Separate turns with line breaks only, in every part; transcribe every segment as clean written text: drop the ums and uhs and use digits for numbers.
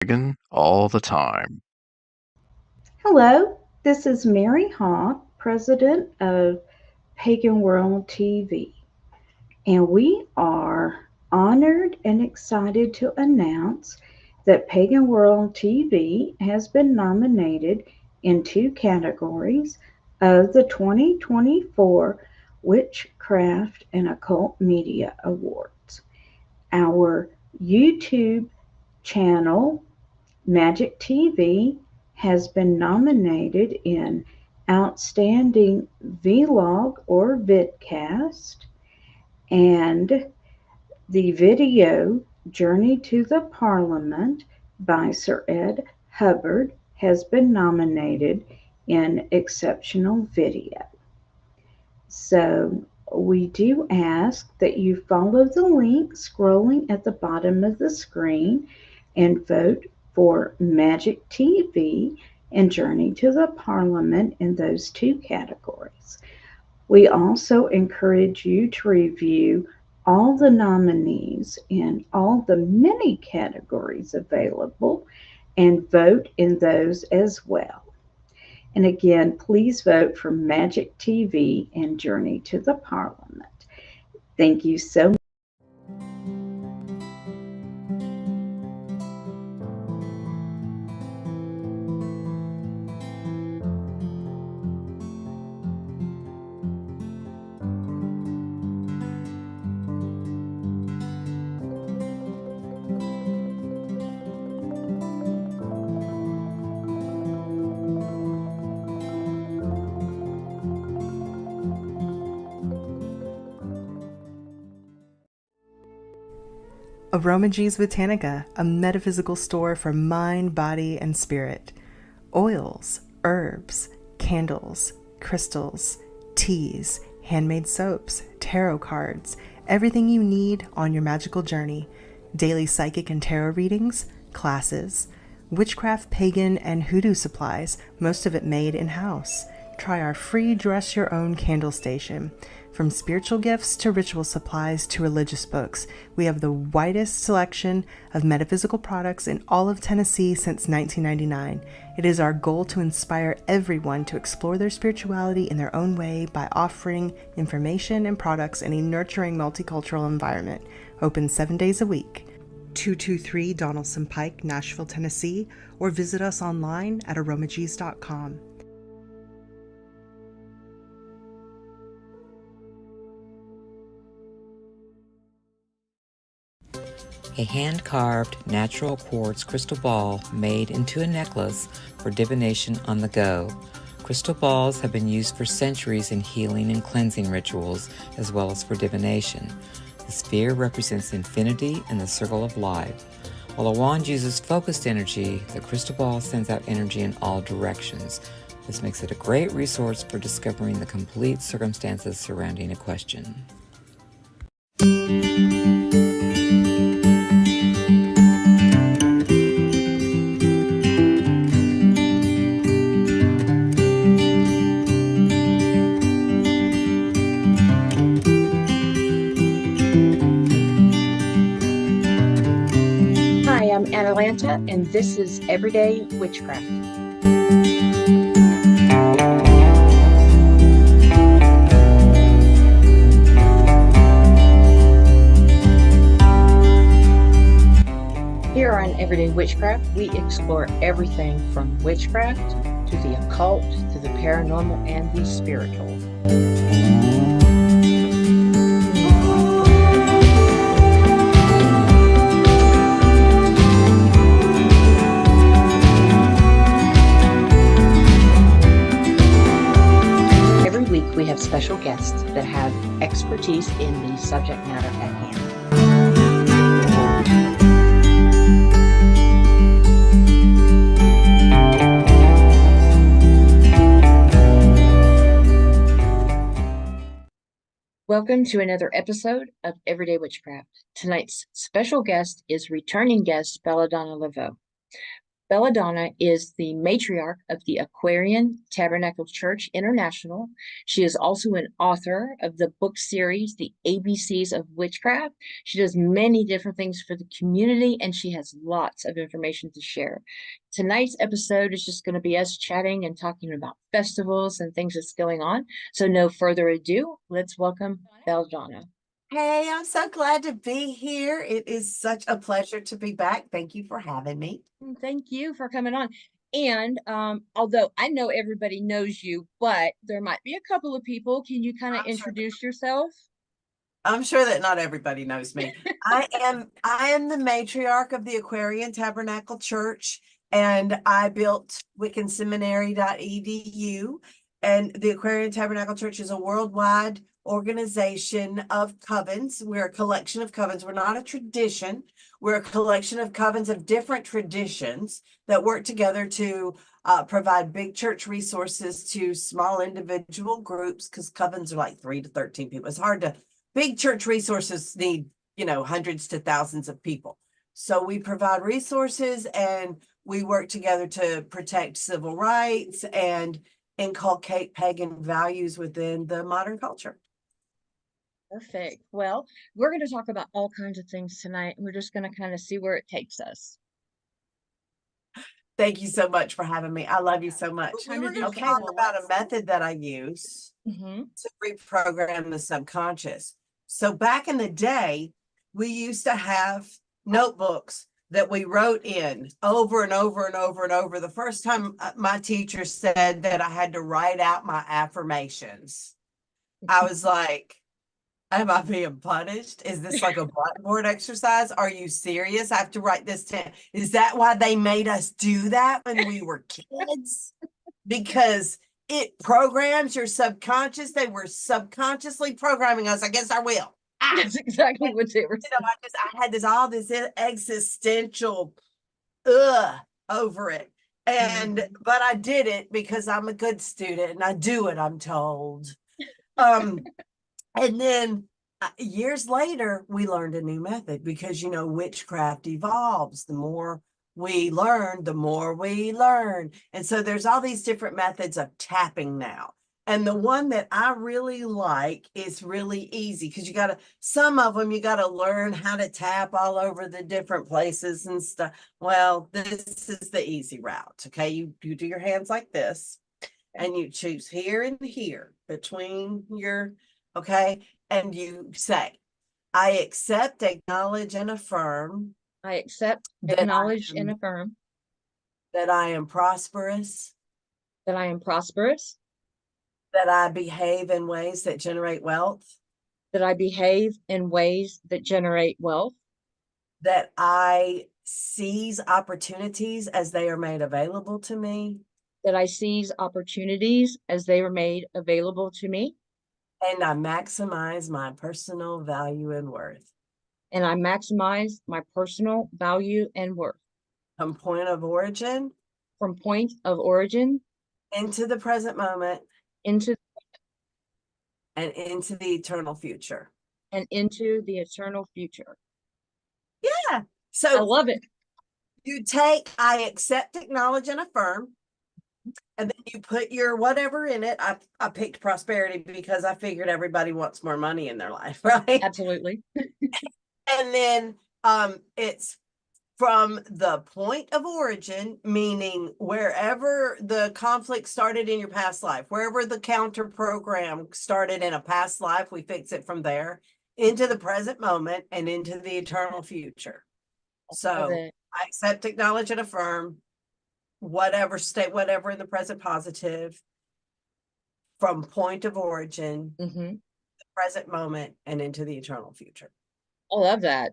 Dragon all the time.
Hello, this is Mary Hawk, president of Pagan World TV, and we are honored and excited to announce that Pagan World TV has been nominated in two categories of the 2024 Witchcraft and Occult Media Awards. Our YouTube channel Magic TV has been nominated in Outstanding Vlog or Vidcast, and the video Journey to the Parliament by Sir Ed Hubbard has been nominated in Exceptional Video. So we do ask that you follow the link scrolling at the bottom of the screen and vote for Magic TV and Journey to the Parliament in those two categories. We also encourage you to review all the nominees in all the many categories available and vote in those as well. And again, please vote for Magic TV and Journey to the Parliament. Thank you so much.
Aromagees Botanica, a metaphysical store for mind, body, and spirit. Oils, herbs, candles, crystals, teas, handmade soaps, tarot cards, everything you need on your magical journey. Daily psychic and tarot readings, classes, witchcraft, pagan, and hoodoo supplies, most of it made in-house. Try our free Dress Your Own candle station. From spiritual gifts to ritual supplies to religious books, we have the widest selection of metaphysical products in all of Tennessee since 1999. It is our goal to inspire everyone to explore their spirituality in their own way by offering information and products in a nurturing multicultural environment. Open 7 days a week. 223 Donaldson Pike, Nashville, Tennessee, or visit us online at aromagees.com.
A hand-carved natural quartz crystal ball made into a necklace for divination on the go. Crystal balls have been used for centuries in healing and cleansing rituals, as well as for divination. The sphere represents infinity and the circle of life. While a wand uses focused energy, the crystal ball sends out energy in all directions. This makes it a great resource for discovering the complete circumstances surrounding a question.
Hi, I'm Atalanta, and this is Everyday Witchcraft. Here on Everyday Witchcraft, we explore everything from witchcraft to the occult to the paranormal and the spiritual. Every week we have special guests that have expertise in the subject matter at hand. Welcome to another episode of Everyday Witchcraft. Tonight's special guest is returning guest Belladonna Laveau. Belladonna is the matriarch of the Aquarian Tabernacle Church International. She is also an author of the book series, The ABCs of Witchcraft. She does many different things for the community, and she has lots of information to share. Tonight's episode is just going to be us chatting and talking about festivals and things that's going on. So, no further ado, let's welcome Belladonna.
Hey, I'm so glad to be here. It is such a pleasure to be back. Thank you for having me.
Thank you for coming on. And although I know everybody knows you, but there might be a couple of people. Can you kind of introduce yourself?
I'm sure that not everybody knows me. I am the matriarch of the Aquarian Tabernacle Church, and I built wiccanseminary.edu. And the Aquarian Tabernacle Church is a worldwide organization of covens. We're a collection of covens. We're not a tradition. We're a collection of covens of different traditions that work together to provide big church resources to small individual groups, because covens are like 3 to 13 people. It's hard to, big church resources need, hundreds to thousands of people. So we provide resources and we work together to protect civil rights and inculcate pagan values within the modern culture.
Perfect. Well, we're going to talk about all kinds of things tonight. We're just going to kind of see where it takes us.
Thank you so much for having me. I love you so much.
We were
going to talk about a method that I use to reprogram the subconscious. So back in the day, we used to have notebooks that we wrote in over and over and over and over. The first time my teacher said that I had to write out my affirmations, I was like, am I being punished? Is this like a blackboard exercise? Are you serious? I have to write this down. Is that why they made us do that when we were kids? Because it programs your subconscious. They were subconsciously programming us. I guess I will.
That's exactly what they were saying.
I had this existential over it. And but I did it because I'm a good student and I do it, I'm told. And then years later, we learned a new method because, witchcraft evolves. The more we learn, the more we learn. And so there's all these different methods of tapping now. And the one that I really like is really easy because some of them, you got to learn how to tap all over the different places and stuff. Well, this is the easy route. Okay. You do your hands like this and you choose here and here between your, okay. And you say, I accept, acknowledge, and affirm.
I accept, acknowledge, and affirm.
That I am prosperous.
That I am prosperous.
That I behave in ways that generate wealth.
That I behave in ways that generate wealth.
That I seize opportunities as they are made available to me.
That I seize opportunities as they are made available to me.
And I maximize my personal value and worth.
And I maximize my personal value and worth.
From point of origin.
From point of origin.
Into the present moment.
Into
and into the eternal future.
And into the eternal future.
Yeah. So
I love it.
You take, I accept, acknowledge, and affirm. And then you put your whatever in it. I picked prosperity because I figured everybody wants more money in their life, right?
Absolutely.
And then it's from the point of origin, meaning wherever the conflict started in your past life, wherever the counter program started in a past life, we fix it from there into the present moment and into the eternal future. So I accept, acknowledge, and affirm whatever state, whatever in the present positive from point of origin, the present moment, and into the eternal future.
I love that.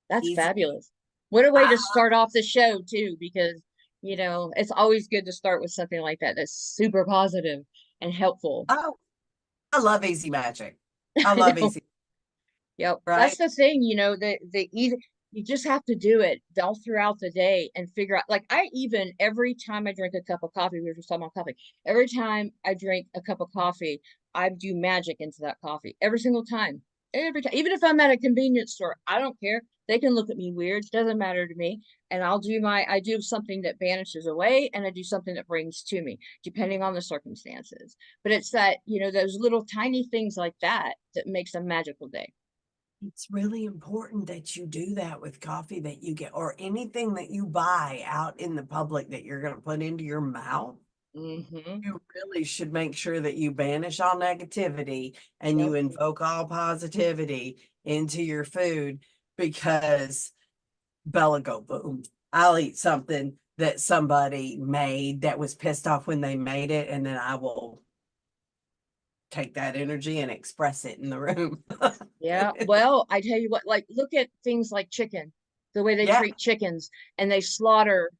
That's easy. Fabulous. What a way to start off the show too, because it's always good to start with something like that. That's super positive and helpful.
Oh, I love easy magic. I love easy.
Yep. Right? That's the thing, the easy, you just have to do it all throughout the day and figure out, like every time I drink a cup of coffee, we were just talking about coffee. Every time I drink a cup of coffee, I do magic into that coffee every single time. every time. Even if I'm at a convenience store, I don't care. They can look at me weird. It doesn't matter to me. And I do something that banishes away and I do something that brings to me, depending on the circumstances. But it's that, those little tiny things like that that makes a magical day.
It's really important that you do that with coffee that you get or anything that you buy out in the public that you're going to put into your mouth.
Mm-hmm.
You really should make sure that you banish all negativity and you invoke all positivity into your food because Bella go boom. I'll eat something that somebody made that was pissed off when they made it, and then I will take that energy and express it in the room.
Yeah. Well, I tell you what, like, look at things like chicken, the way they
Yeah.
treat chickens and they slaughter,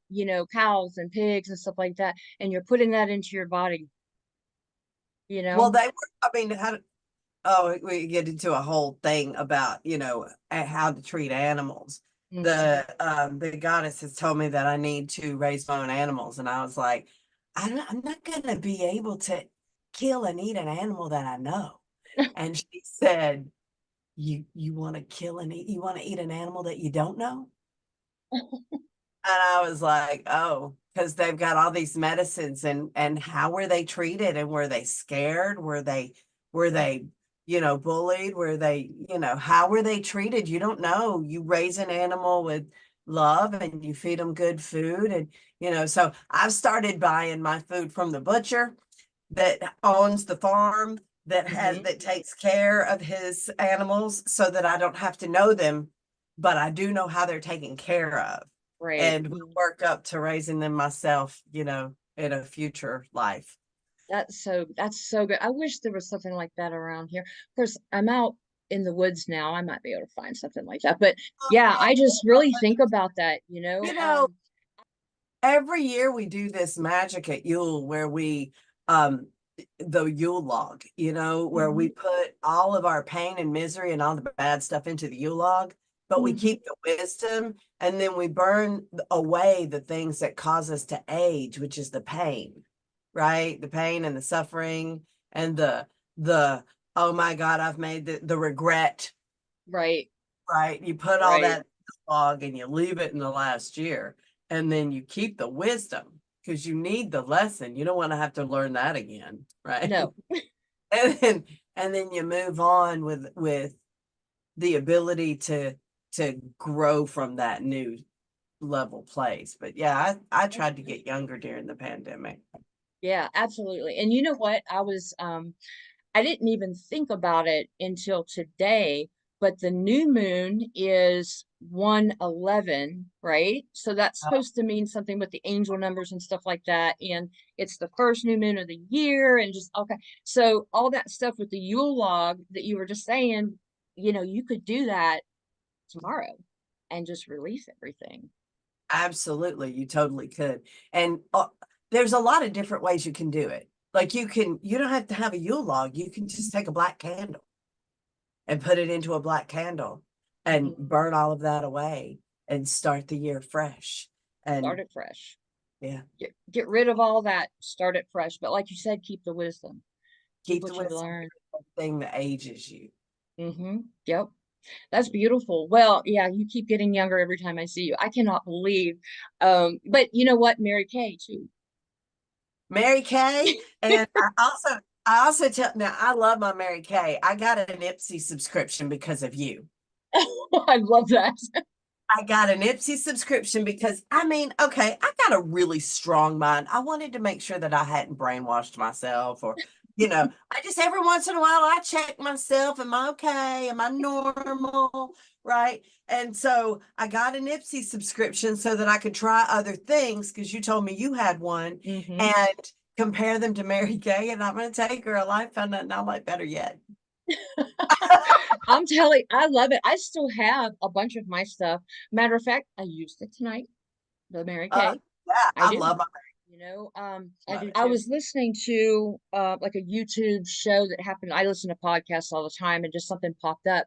cows and pigs and stuff like that. And you're putting that into your body,
Well, they were, I mean, we get into a whole thing about, how to treat animals.
Mhm.
The goddess has told me that I need to raise my own animals. And I was like, I'm not going to be able to kill and eat an animal that I know. And she said, you want to kill and eat, you want to eat an animal that you don't know? And I was like, oh, because they've got all these medicines and how were they treated and were they scared? Were they, bullied? Were they, how were they treated? You don't know. You raise an animal with love and you feed them good food. And, so I've started buying my food from the butcher that owns the farm that takes care of his animals so that I don't have to know them, but I do know how they're taken care of.
Right.
And we'll work up to raising them myself, in a future life.
That's so good. I wish there was something like that around here. Of course, I'm out in the woods now. I might be able to find something like that. But yeah, I just really think about that,
every year we do this magic at Yule where we the Yule log, where we put all of our pain and misery and all the bad stuff into the Yule log, but we keep the wisdom and then we burn away the things that cause us to age, which is the pain, right? The pain and the suffering and the oh my God, I've made the regret.
Right.
You put all that in the log and you leave it in the last year. And then you keep the wisdom because you need the lesson. You don't want to have to learn that again, right?
No.
and then you move on with the ability to grow from that new level place. But yeah, I tried to get younger during the pandemic.
Yeah, absolutely. And you know what? I didn't even think about it until today, but the new moon is 111, right? So that's supposed to mean something with the angel numbers and stuff like that. And it's the first new moon of the year and just okay. So all that stuff with the Yule log that you were just saying, you could do that tomorrow and just release everything.
Absolutely, you totally could. And there's a lot of different ways you can do it. Like you don't have to have a Yule log. You can just take a black candle and put it into a black candle and burn all of that away and start the year fresh. And
start it fresh.
Yeah.
Get rid of all that, start it fresh. But like you said, keep the wisdom.
Keep
what
the
you
wisdom,
learn.
thing that ages you.
Yep. That's beautiful. Well, yeah, you keep getting younger every time I see you. I cannot believe. But you know what? Mary Kay too.
Mary Kay. And I also tell now I love my Mary Kay. I got an Ipsy subscription because of you.
I love that.
I got an Ipsy subscription because okay, I got a really strong mind. I wanted to make sure that I hadn't brainwashed myself or I just every once in a while I check myself. Am I okay? Am I normal? Right. And so I got an Ipsy subscription so that I could try other things because you told me you had one and compare them to Mary Kay. And I'm going to take her a life found nothing I like better yet.
I'm telling, I love it. I still have a bunch of my stuff. Matter of fact, I used it tonight. The Mary Kay.
Yeah, I love my.
I was listening to like a YouTube show that happened. I listen to podcasts all the time, and just something popped up.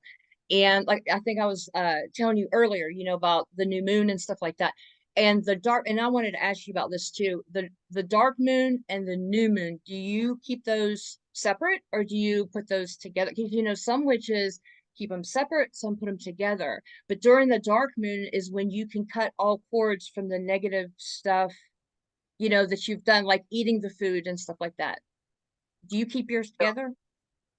And like I think I was telling you earlier, about the new moon and stuff like that. And the dark, and I wanted to ask you about this too. The dark moon and the new moon, do you keep those separate or do you put those together? Because some witches keep them separate, some put them together. But during the dark moon is when you can cut all cords from the negative stuff, that you've done, like eating the food and stuff like that. Do you keep yours together?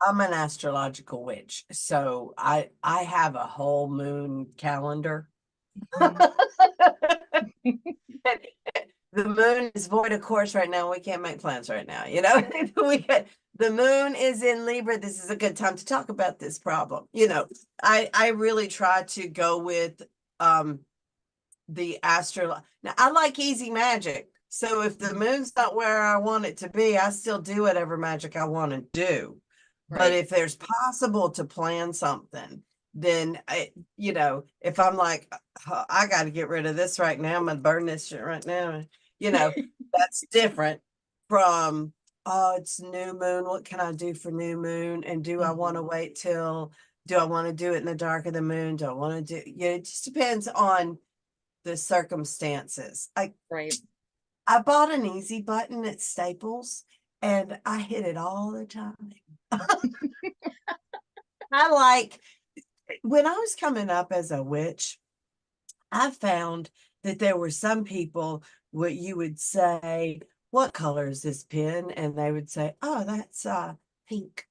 I'm an astrological witch, so I have a whole moon calendar. The moon is void of course right now. We can't make plans right now. The moon is in Libra. This is a good time to talk about this problem. I really try to go with the astro. Now I like easy magic. So if the moon's not where I want it to be, I still do whatever magic I want to do. Right. But if there's possible to plan something, then if I'm like, I got to get rid of this right now, I'm gonna burn this shit right now. That's different from, oh, it's new moon. What can I do for new moon? And do I want to wait till? Do I want to do it in the dark of the moon? Do I want to do? It just depends on the circumstances.
Right.
I bought an easy button at Staples and I hit it all the time. When I was coming up as a witch, I found that there were some people what you would say, what color is this pen? And they would say, oh, that's pink.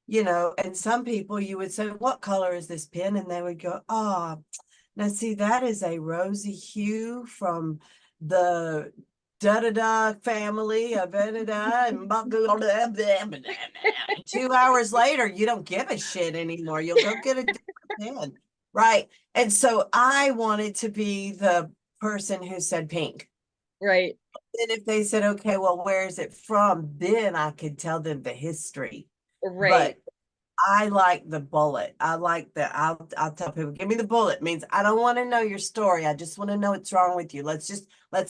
And some people you would say, what color is this pen? And they would go, oh, now see, that is a rosy hue from the da-da-da family of da-da-da and 2 hours later, you don't give a shit anymore. You'll go get a pen. Right. And so I wanted to be the person who said pink.
Right.
And if they said, okay, well, where is it from? Then I could tell them the history.
Right.
But I like the bullet. I'll tell people, give me the bullet. It means I don't want to know your story. I just want to know what's wrong with you. Let's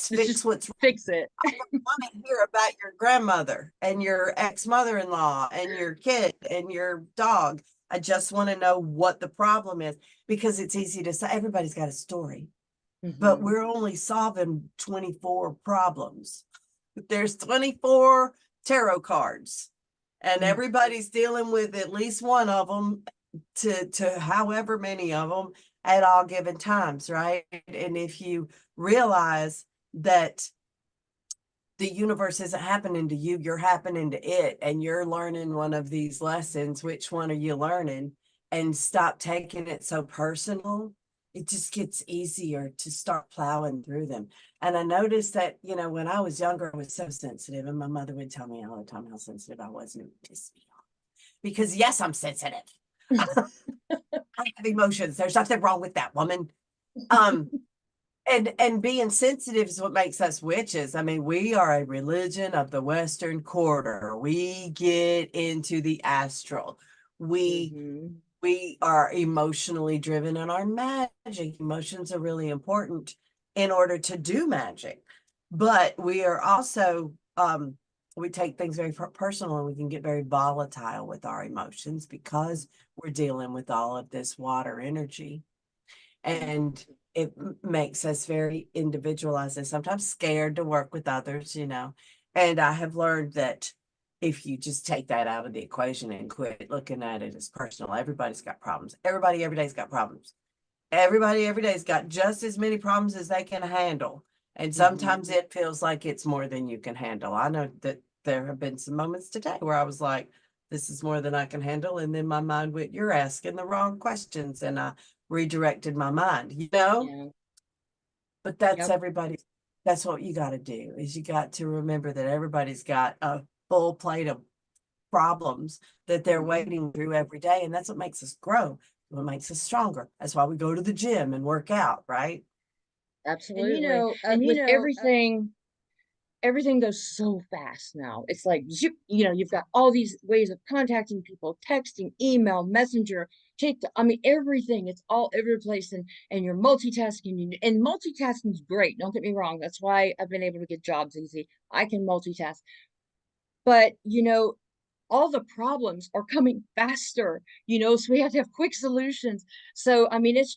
fix what's wrong.
Fix it.
I don't want to hear about your grandmother and your ex-mother-in-law and your kid and your dog. I just want to know what the problem is, because it's easy to say everybody's got a story, but we're only solving 24 problems. There's 24 tarot cards. And everybody's dealing with at least one of them to however many of them at all given times, right? And if you realize that the universe isn't happening to you, you're happening to it, and you're learning one of these lessons, which one are you learning? And stop taking it so personal. It just gets easier to start plowing through them. And I noticed that, when I was younger, I was so sensitive, and my mother would tell me all the time how sensitive I was, and it would piss me off. Because yes, I'm sensitive. I have emotions. There's nothing wrong with that, woman. And being sensitive is what makes us witches. I mean, we are a religion of the Western Quarter. We get into the astral. We are emotionally driven in our magic. Emotions are really important in order to do magic. But we are also, we take things very personal, and we can get very volatile with our emotions because we're dealing with all of this water energy. And it makes us very individualized and sometimes scared to work with others, And I have learned that if you just take that out of the equation and quit looking at it as personal, everybody's got problems. Everybody every day's got problems. Everybody every day's got just as many problems as they can handle. And sometimes it feels like it's more than you can handle. I know that there have been some moments today where I was like, this is more than I can handle. And then my mind went, you're asking the wrong questions. And I redirected my mind,
Yeah.
But that's everybody. That's what you got to do, is you got to remember that everybody's got a full plate of problems that they're wading through every day. And that's what makes us grow. What makes us stronger. That's why we go to the gym and work out, right?
Absolutely. And with everything goes so fast now. It's like, you've got all these ways of contacting people, texting, email, messenger, TikTok. I mean, everything, it's all over the place, and you're multitasking, and multitasking is great. Don't get me wrong. That's why I've been able to get jobs easy. I can multitask, but all the problems are coming faster, so we have to have quick solutions. So, I mean, it's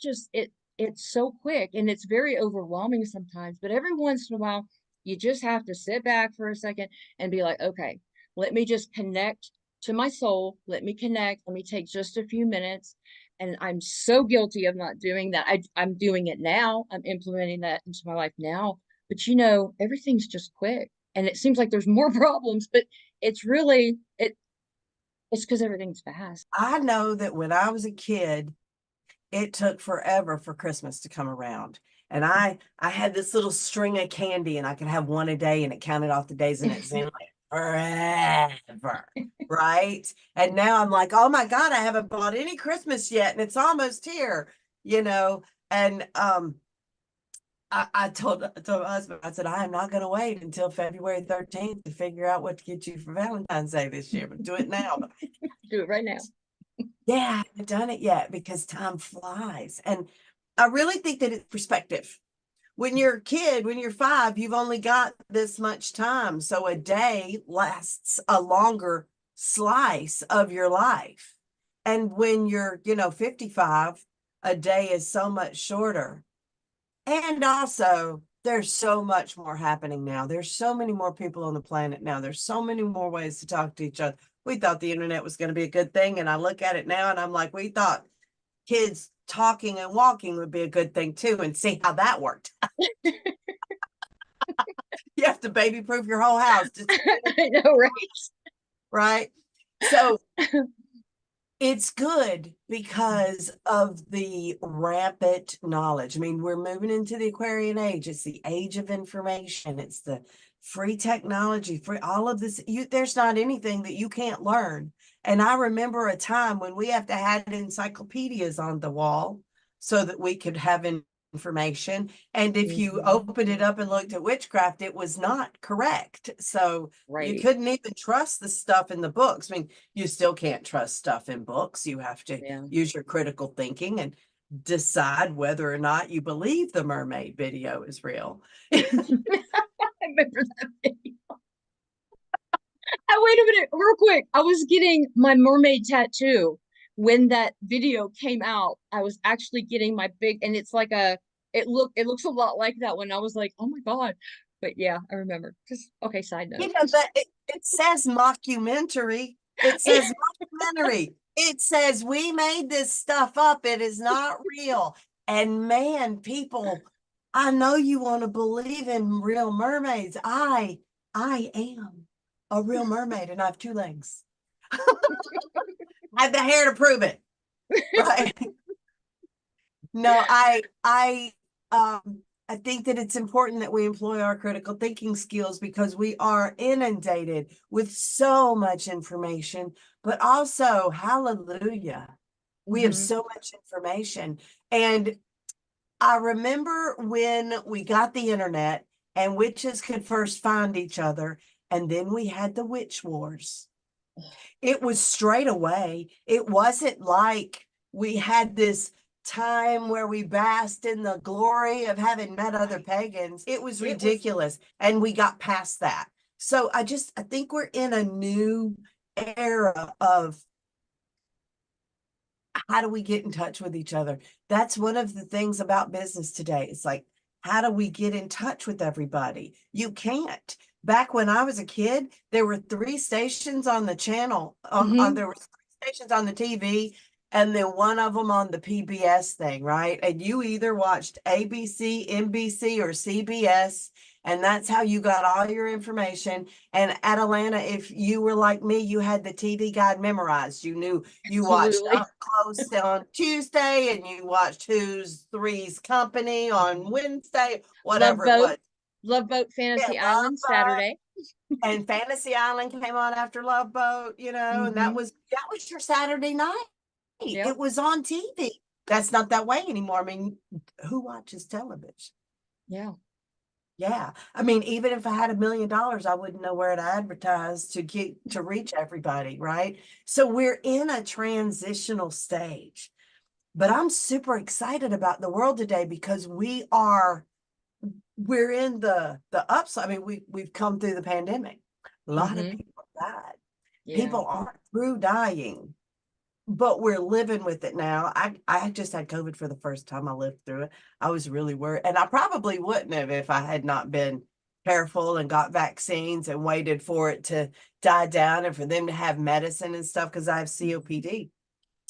so quick, and it's very overwhelming sometimes, but every once in a while, you just have to sit back for a second and be like, okay, let me just connect to my soul. Let me connect. Let me take just a few minutes And I'm so guilty of not doing that. I'm doing it now. I'm implementing that into my life now. But everything's just quick. And it seems like there's more problems, but it's really it's because everything's fast.
I know that when I was a kid, it took forever for Christmas to come around. And I had this little string of candy and I could have one a day and it counted off the days and it seemed like forever. Right. And now I'm like, oh my God, I haven't bought any Christmas yet and it's almost here, And I told my husband, I said, I am not going to wait until February 13th to figure out what to get you for Valentine's Day this year, but do it now.
Do it right now.
Yeah, I haven't done it yet because time flies. And I really think that it's perspective. When you're a kid, when you're 5, you've only got this much time. So a day lasts a longer slice of your life. And when you're, 55, a day is so much shorter. And also, there's so much more happening now. There's so many more people on the planet now. There's so many more ways to talk to each other. We thought the internet was going to be a good thing. And I look at it now and I'm like, we thought kids talking and walking would be a good thing too. And see how that worked. You have to baby proof your whole house.
I know, right?
Right. So it's good because of the rampant knowledge. I mean, we're moving into the Aquarian age. It's the age of information. It's the free technology, free all of this. There's not anything that you can't learn. And I remember a time when we have to have encyclopedias on the wall so that we could have information. And if you opened it up and looked at witchcraft, it was not correct. So you couldn't even trust the stuff in the books. I mean, you still can't trust stuff in books. You have to use your critical thinking and decide whether or not you believe the mermaid video is real.
I remember that video. Wait a minute, real quick. I was getting my mermaid tattoo when that video came out. I was actually getting my big, and it's like it looks a lot like that one. I was like, oh my God. But yeah, I remember. Just okay, side note.
But it says mockumentary. It says mockumentary. It says we made this stuff up. It is not real. And man, people, I know you want to believe in real mermaids. I am a real mermaid and I have 2 legs. I have the hair to prove it. Right. No, I think that it's important that we employ our critical thinking skills because we are inundated with so much information, but also, hallelujah, we have so much information. And I remember when we got the internet and witches could first find each other, and then we had the witch wars. It was straight away. It wasn't like we had this time where we basked in the glory of having met other pagans. It was ridiculous. And we got past that. So I think we're in a new era of how do we get in touch with each other? That's one of the things about business today. It's like, how do we get in touch with everybody? You can't. Back when I was a kid, there were 3 stations on the channel. There were 3 stations on the TV, and then one of them on the PBS thing, right? And you either watched ABC, NBC, or CBS, and that's how you got all your information. And Atalanta, if you were like me, you had the TV guide memorized. You knew you watched Up Close on Tuesday, and you watched Who's Three's Company on Wednesday, whatever it was.
Love Boat Fantasy Island Saturday.
And Fantasy Island came on after Love Boat, and that was your Saturday night. Yep. It was on TV. That's not that way anymore. I mean, who watches television?
Yeah.
Yeah. I mean, even if I had $1 million, I wouldn't know where to advertise to reach everybody, right? So we're in a transitional stage. But I'm super excited about the world today because we're in the upside. I mean, we've come through the pandemic. A lot of people died. Yeah. People aren't through dying, but we're living with it now. I just had COVID for the first time. I lived through it. I was really worried. And I probably wouldn't have if I had not been careful and got vaccines and waited for it to die down and for them to have medicine and stuff because I have COPD.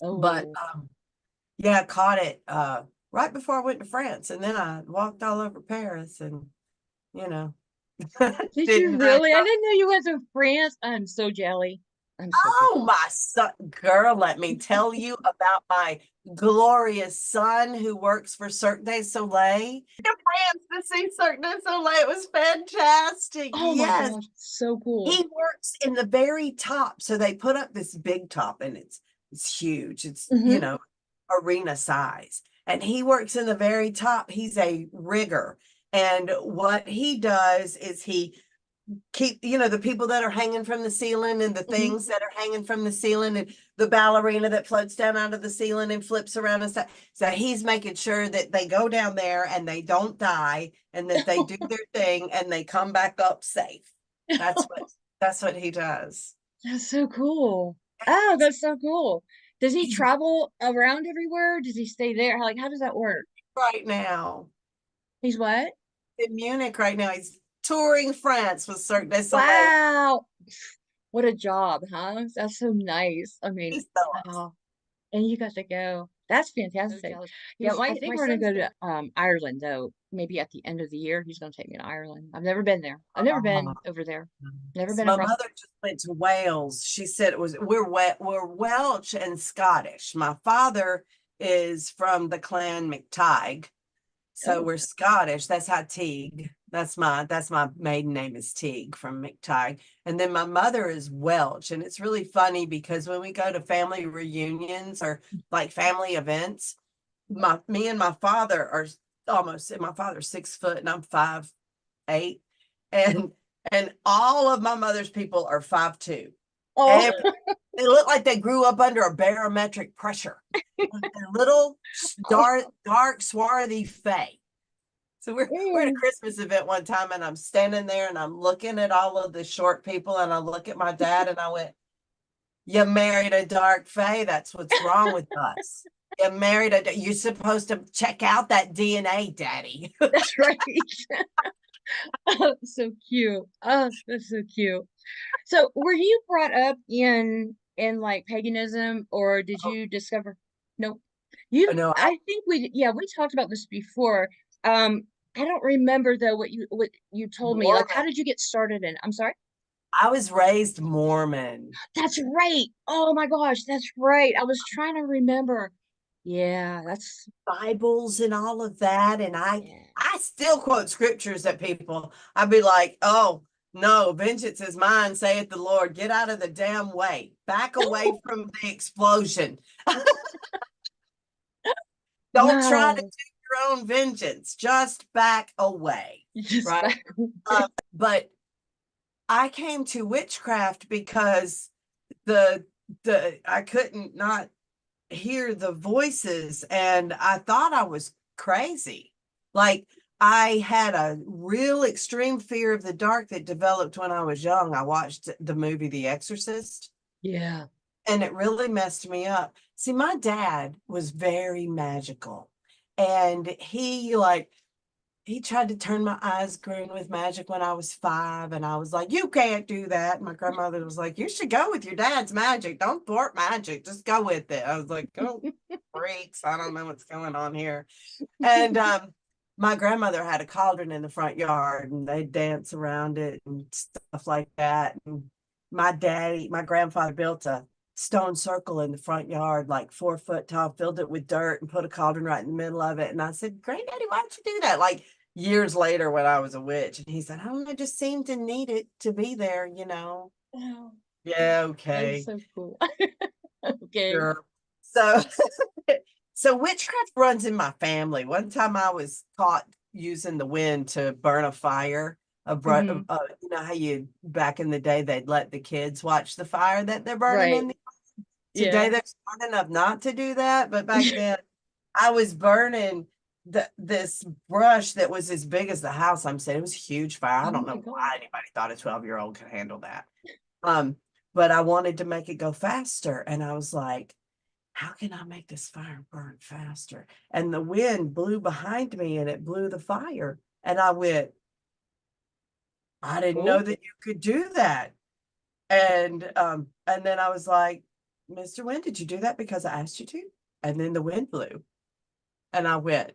Oh. But Yeah, I caught it right before I went to France, and then I walked all over Paris, and you know,
Did you
didn't I?
really? I didn't know you went to France. I'm so jelly. I'm so
Oh,
jelly.
my son, girl, let me tell you about my glorious son who works for Cirque du Soleil. To France to see Cirque du Soleil. It was fantastic.
Oh my
Yes.
gosh, so cool.
He works in the very top. So they put up this big top, and it's huge. It's,
Hmm.
arena size. And he works in the very top. He's a rigger. And what he does is he keep, the people that are hanging from the ceiling, and the
Hmm.
things that are hanging from the ceiling, and the ballerina that floats down out of the ceiling and flips around and stuff. So he's making sure that they go down there and they don't die, and that they do their thing and they come back up safe. That's what that's what he does.
That's so cool. Oh, that's so cool. Does he
He's
travel around everywhere? Does he stay there? Like, how does that work?
right now
He's what?
in Munich right now. He's touring France with Cirque du Soleil.
Wow. What a job, huh? That's so nice. I mean,
He's so awesome.
wow. And you got to go. That's fantastic. Yeah, I think we're gonna go to Ireland though. Maybe at the end of the year, he's gonna take me to Ireland. I've never been there. I've never
Uh,
been over there. Never
So
been
my
across.
mother just went to Wales. She said we're Welsh and Scottish. My father is from the clan McTighe, so
Oh,
we're Scottish. That's how Teague. That's my maiden name is Teague from McTighe. And then my mother is Welsh, and it's really funny because when we go to family reunions or like family events, me and my father are almost. And my father's 6 foot, and I'm 5'8", and all of my mother's people are 5'2".
oh,
And they look like they grew up under a barometric pressure. They're little, dark, swarthy fae. So we're at a
mm.
Christmas event one time, and I'm standing there and I'm looking at all of the short people, and I look at my dad and I went, "You married a dark fae. That's what's wrong with us. You married a. You're supposed to check out that DNA, Daddy."
That's right. Oh, so cute. Oh, that's so cute. So, were you brought up in like paganism, or did you discover? Nope.
Oh,
You,
no,
I think we talked about this before. I don't remember though what you told me. Like, how
Mormon.
did you get started in? I'm sorry.
I was raised Mormon.
That's right. Oh my gosh, that's right. I was trying to remember. Yeah, that's
Bibles and all of that. And I
yeah.
I still quote scriptures at people. I'd be like, "Oh, no, vengeance is mine, saith the Lord. Get out of the damn way. Back away from the explosion. Don't try to
Wow.
do your own vengeance. Just back away."
Just
Right.
back.
But I came to witchcraft because the I couldn't not hear the voices, and I thought I was crazy. Like, I had a real extreme fear of the dark that developed when I was young. I watched the movie The Exorcist,
Yeah.
and it really messed me up. See, my dad was very magical, and he tried to turn my eyes green with magic when I was 5, and I was like, "You can't do that." My grandmother was like, "You should go with your dad's magic. Don't thwart magic. Just go with it." I was like, "Oh, freaks. I don't know what's going on here." And my grandmother had a cauldron in the front yard, and they'd dance around it and stuff like that. And my grandfather built a stone circle in the front yard, like 4 foot tall, filled it with dirt, and put a cauldron right in the middle of it. And I said, "Granddaddy, why don't you do that?" Like years later when I was a witch. And he said, "I don't know, just seemed to need it to be there."
Wow.
Yeah,
That's
okay.
so cool. Okay.
Sure. So so witchcraft runs in my family. One time I was caught using the wind to burn a fire.
Hmm.
You know how you back in the day they'd let the kids watch the fire that they're burning
Right.
in the today
Yeah.
they're smart enough not to do that, but back then I was burning this brush that was as big as the house I'm saying. It was a huge fire. I
Oh
don't
my
know
God.
why anybody thought a 12-year-old could handle that. Um, but I wanted to make it go faster, and I was like, "How can I make this fire burn faster?" And the wind blew behind me, and it blew the fire. And I went, "I didn't know
Cool.
that you could do that." And then I was like, "Mr. Wind, did you do that because I asked you to?" And then the wind blew. And I went,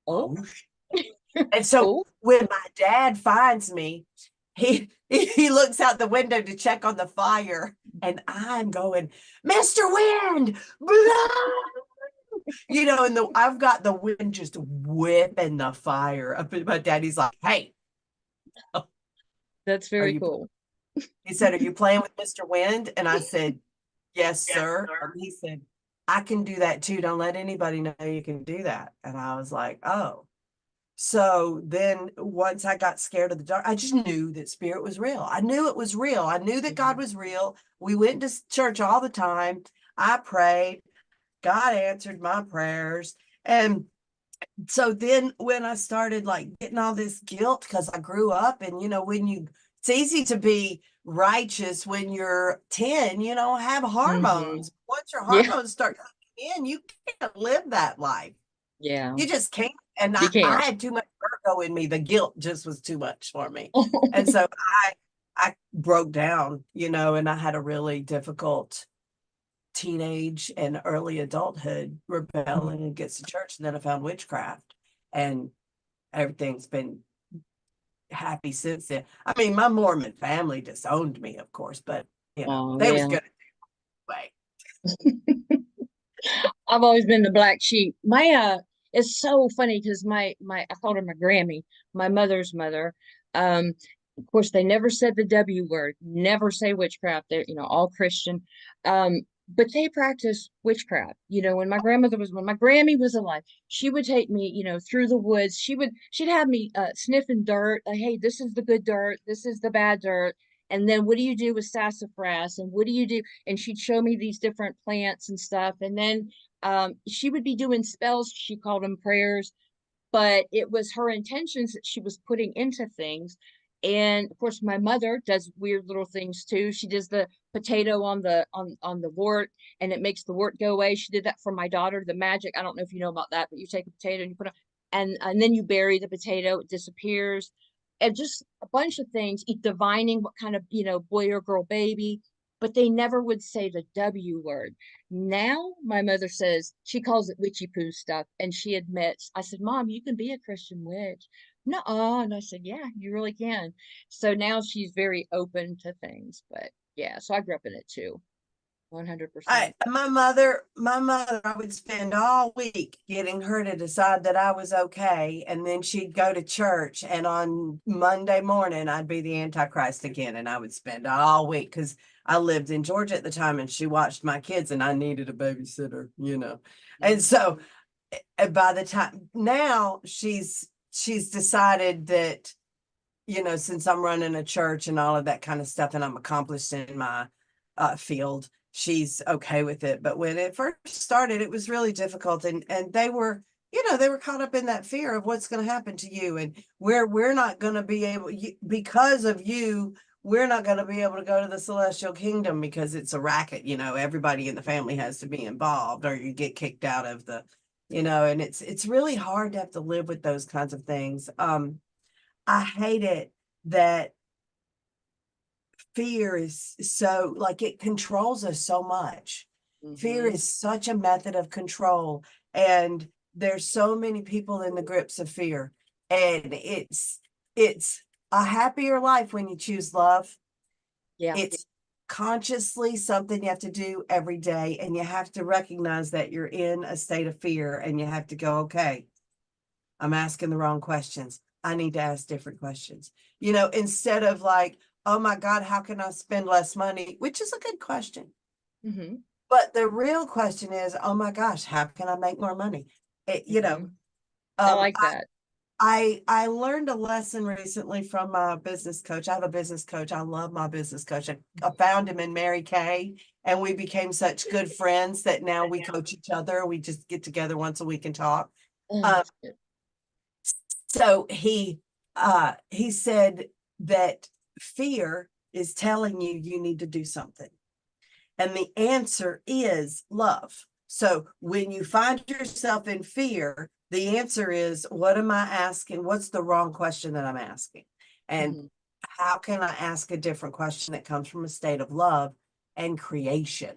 Oh,
and so
oh,
when my dad finds me, he looks out the window to check on the fire, and I'm going, Mr. Wind, blow! You know, and I've got the wind just whipping the fire up in my daddy's like, hey,
that's
are
very
you,
cool.
he said, are you playing with Mr. Wind? And I said, yes, sir. And he said, I can do that too. Don't let anybody know you can do that. And I was like, oh. So then once I got scared of the dark, I just knew that spirit was real. I knew it was real. I knew that God was real. We went to church all the time. I prayed. God answered my prayers. And so then when I started like getting all this guilt because I grew up, and it's easy to be righteous when you're 10, have hormones. Once your
Yeah,
hormones start coming in, you can't live that life.
yeah,
You just can't. And
you
I
can't.
had too much Virgo in me. The guilt just was too much for me. And so I broke down, and I had a really difficult teenage and early adulthood rebelling against the church. And then I found witchcraft, and everything's been happy since then. I mean, my Mormon family disowned me, of course, but
Oh,
they was
yeah.
good anyway.
I've always been the black sheep. It's so funny because I called her my Grammy, my mother's mother. Um, of course, they never said the W word, never say witchcraft. They're, all Christian. But they practice witchcraft. When my Grammy was alive, she would take me, through the woods. She'd have me sniffing dirt. Like, hey, this is the good dirt, this is the bad dirt. And then what do you do with sassafras? And what do you do? And she'd show me these different plants and stuff. And then she would be doing spells. She called them prayers, but it was her intentions that she was putting into things. And of course, my mother does weird little things too. She does the potato on the wart, and it makes the wart go away. She did that for my daughter, the magic. I don't know if you know about that, but you take a potato and you put it, and then you bury the potato, it disappears. And just a bunch of things, divining what kind of, boy or girl baby, but they never would say the W word. Now my mother says, she calls it witchy poo stuff, and she admits, I said, Mom, you can be a Christian witch. No, and I said, yeah, you really can. So now she's very open to things. But yeah, so I grew up in it too. 100%.
My mother, I would spend all week getting her to decide that I was okay. And then she'd go to church, and on Monday morning, I'd be the Antichrist again. And I would spend all week because I lived in Georgia at the time, and she watched my kids, and I needed a babysitter. And so by the time now she's decided that, since I'm running a church and all of that kind of stuff, and I'm accomplished in my field, she's okay with it. But when it first started, it was really difficult, and they were caught up in that fear of what's going to happen to you, and we're not going to be able, because of you, we're not going to be able to go to the celestial kingdom because it's a racket. Everybody in the family has to be involved, or you get kicked out of the, and it's really hard to have to live with those kinds of things. I hate it that fear is so, like, it controls us so much. Fear is such a method of control, and there's so many people in the grips of fear, and it's a happier life when you choose love.
Yeah.
It's consciously something you have to do every day, and you have to recognize that you're in a state of fear, and you have to go, okay, I'm asking the wrong questions. I need to ask different questions, instead of like, oh my God, how can I spend less money? Which is a good question. But the real question is, oh my gosh, how can I make more money?
I like that.
I learned a lesson recently from my business coach. I have a business coach. I love my business coach. I found him in Mary Kay, and we became such good friends that now we coach each other. We just get together once a week and talk. So he said that fear is telling you you need to do something, and the answer is love. So when you find yourself in fear, the answer is, what am I asking? What's the wrong question that I'm asking? And how can I ask a different question that comes from a state of love and creation?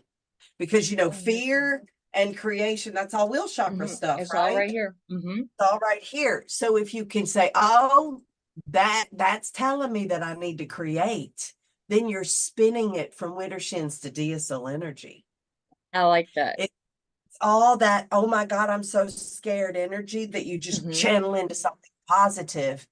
Because fear and creation. That's all wheel chakra stuff,
It's
right?
all right here.
It's all right here. So if you can say, oh, that's telling me that I need to create, then you're spinning it from Widdershins to Deosil energy.
I like that.
It's all that, oh my God, I'm so scared energy that you just channel into something positive,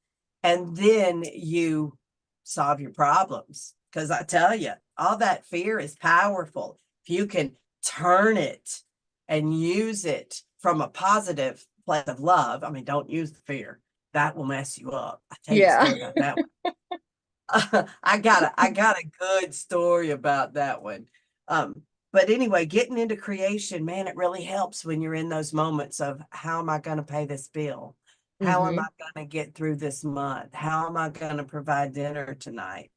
and then you solve your problems. Because I tell you, all that fear is powerful. If you can turn it and use it from a positive place of love, I mean, don't use the fear. That will mess you up. I tell you a story about that one. I got a good story about that one. But anyway, getting into creation, man, it really helps when you're in those moments of how am I going to pay this bill? How am I going to get through this month? How am I going to provide dinner tonight?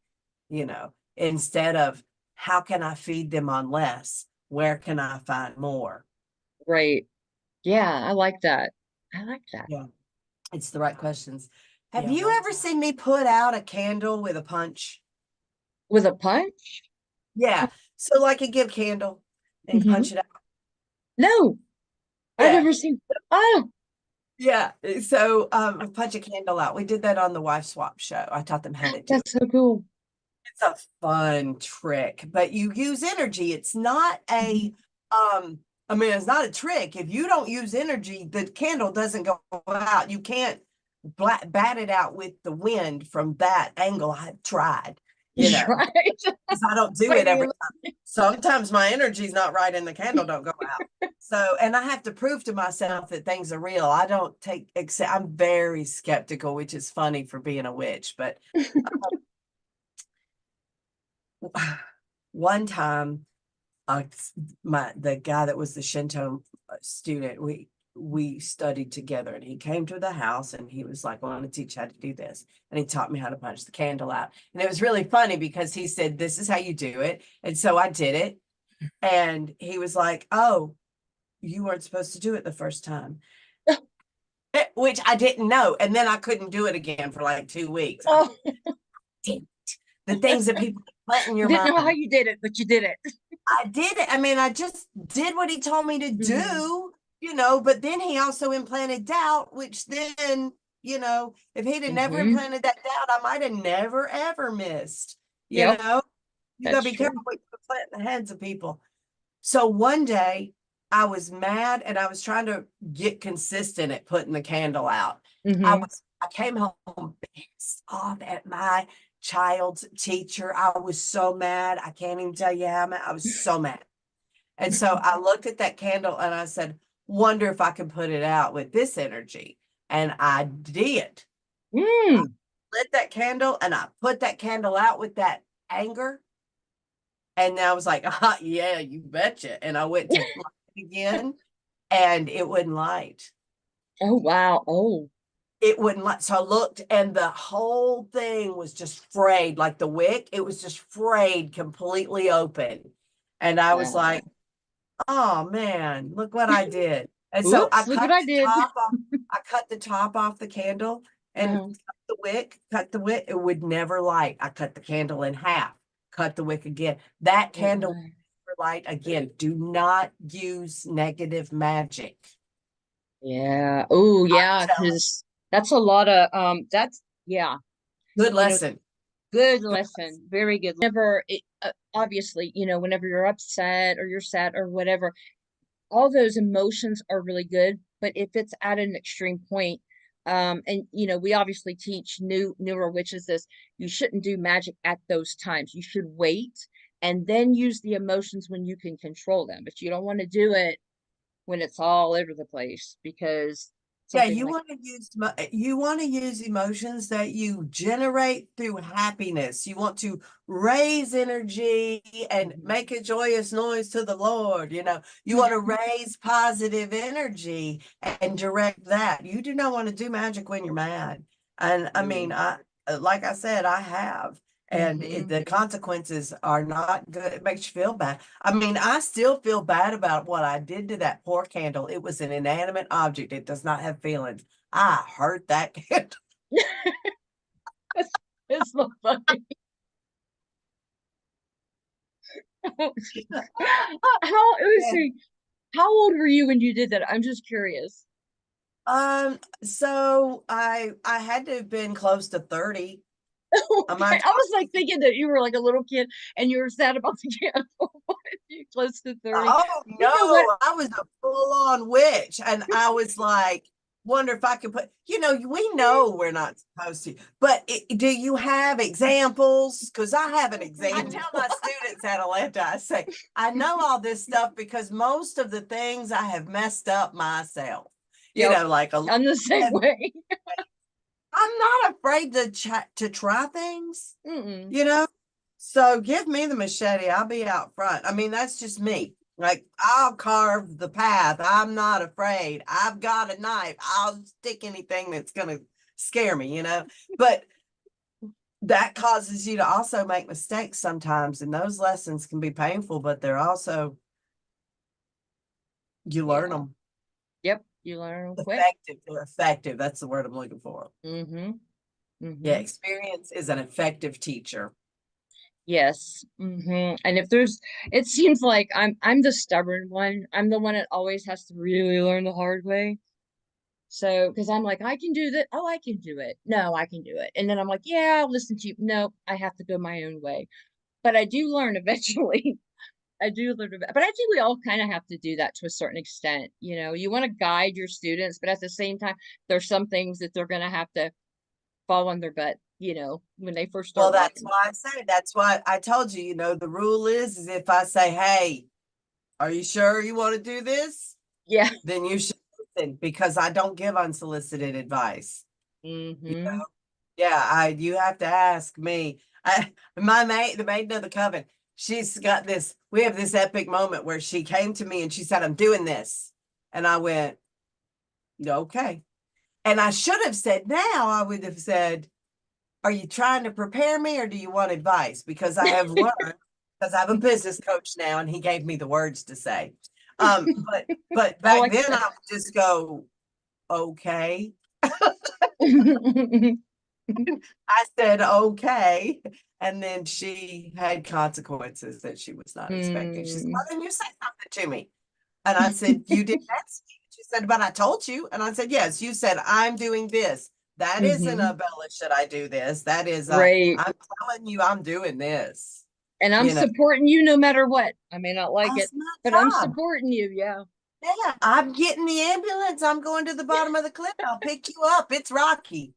You know, instead of how can I feed them on less? Where can I find more?
Right. Yeah, I like that. I like that.
Yeah, it's the right questions. Have you ever seen me put out a candle with a punch?
With a punch?
Yeah. So like you give candle and punch it out.
No, I've
Yeah.
never seen. Oh,
Yeah. So punch a candle out. We did that on the wife swap show. I taught them how to do it.
that's so cool.
It's a fun trick, but you use energy. It's not a I mean, it's not a trick. If you don't use energy, the candle doesn't go out. You can't bat it out with the wind from that angle. I tried, you know,
Right.
because I don't do it every time. Sometimes my energy's not right and the candle don't go out. So, and I have to prove to myself that things are real. I don't take, I'm very skeptical, which is funny for being a witch, but one time, the guy that was the Shinto student, we studied together, and he came to the house and he was like, I want to teach how to do this. And he taught me how to punch the candle out. And it was really funny because he said, this is how you do it. And so I did it. And he was like, oh, you weren't supposed to do it the first time, which I didn't know. And then I couldn't do it again for like 2 weeks.
Oh,
The things that people plant in your
didn't
mind.
know how you did it, but you did it.
I did it. I mean, I just did what he told me to do, you know, but then he also implanted doubt, which then, you know, if he'd have never implanted that doubt, I might have never, ever missed, you know, you gotta be careful what you plant in the heads of people. So one day I was mad and I was trying to get consistent at putting the candle out. I came home pissed off at my child's teacher. I was so mad. I can't even tell you how mad. I was so mad. And so I looked at that candle and I said, wonder if I can put it out with this energy. And I did. I lit that candle and I put that candle out with that anger. And I was like, yeah, you betcha. And I went to light it again and it wouldn't light.
Oh, wow. Oh,
it wouldn't let, so I looked and the whole thing was just frayed, like the wick, it was just frayed completely open. And I was like, oh man, look what I did. And so I
look
cut
what I
the
did.
top off, I cut the top off the candle and cut the wick, it would never light. I cut the candle in half, cut the wick again. That candle would never light again. Do not use negative magic.
Yeah. Oh, yeah. Because that's a lot of that's
good lesson.
Good lesson. Very good. Whenever it, obviously, whenever you're upset or you're sad or whatever, all those emotions are really good. But if it's at an extreme point, and we obviously teach newer witches this, you shouldn't do magic at those times. You should wait and then use the emotions when you can control them. But you don't want to do it when it's all over the place, because
you want to use emotions that you generate through happiness. You want to raise energy and make a joyous noise to the Lord. You want to raise positive energy and direct that. You do not want to do magic when you're mad. And I mean, like I said, I have. And the consequences are not good. It makes you feel bad. I mean, I still feel bad about what I did to that poor candle. It was an inanimate object. It does not have feelings. I hurt that candle.
It's so funny. How, let me see. How old were you when you did that? I'm just curious.
So I had to have been close to 30. Am I
Okay. I was like thinking that you were like a little kid and you were sad about the candle. You close to 30.
Oh
You know what?
no, I was a full-on witch. And I was like, wonder if I could put, we know we're not supposed to, but do you have examples? Because I have an example. I tell my students at Atlanta, I say, I know all this stuff because most of the things I have messed up myself.
Yep.
Like
I'm the same way.
I'm not afraid to try things,
Mm-mm.
So give me the machete. I'll be out front. I mean, that's just me. Like, I'll carve the path. I'm not afraid. I've got a knife. I'll stick anything that's going to scare me, But that causes you to also make mistakes sometimes. And those lessons can be painful, but they're also, you learn them.
Yep. You learn quick.
Effective. They're effective. That's the word I'm looking for.
Mm-hmm. Mm-hmm.
Yeah, experience is an effective teacher.
Yes. Mm-hmm. And it seems like I'm the stubborn one. I'm the one that always has to really learn the hard way. So, because I'm like, I can do that. Oh, I can do it. No, I can do it. And then I'm like, yeah, I'll listen to you. No, I have to go my own way. But I do learn eventually. I do learn, but I think we all kind of have to do that to a certain extent. You want to guide your students, but at the same time, there's some things that they're going to have to fall on their butt, when they first start.
Well, that's why I told you, the rule is if I say, hey, are you sure you want to do this?
Yeah.
Then you should listen because I don't give unsolicited advice.
Mm-hmm.
Yeah, you have to ask me. The maiden of the coven, we have this epic moment where she came to me and she said, I'm doing this. And I went, okay. And I should have said, I would have said, are you trying to prepare me or do you want advice? Because I have learned, because I have a business coach now and he gave me the words to say. But back then I would just go, okay. I said, okay. And then she had consequences that she was not expecting. She said, well, then you say something to me. And I said, you didn't ask me. She said, but I told you. And I said, yes, you said, I'm doing this. That isn't a Bella, should I do this? That is,
right.
I'm telling you, I'm doing this.
And I'm supporting you no matter what. I may not like it, but I'm supporting you. Yeah.
Yeah, I'm getting the ambulance. I'm going to the bottom of the cliff. I'll pick you up. It's rocky.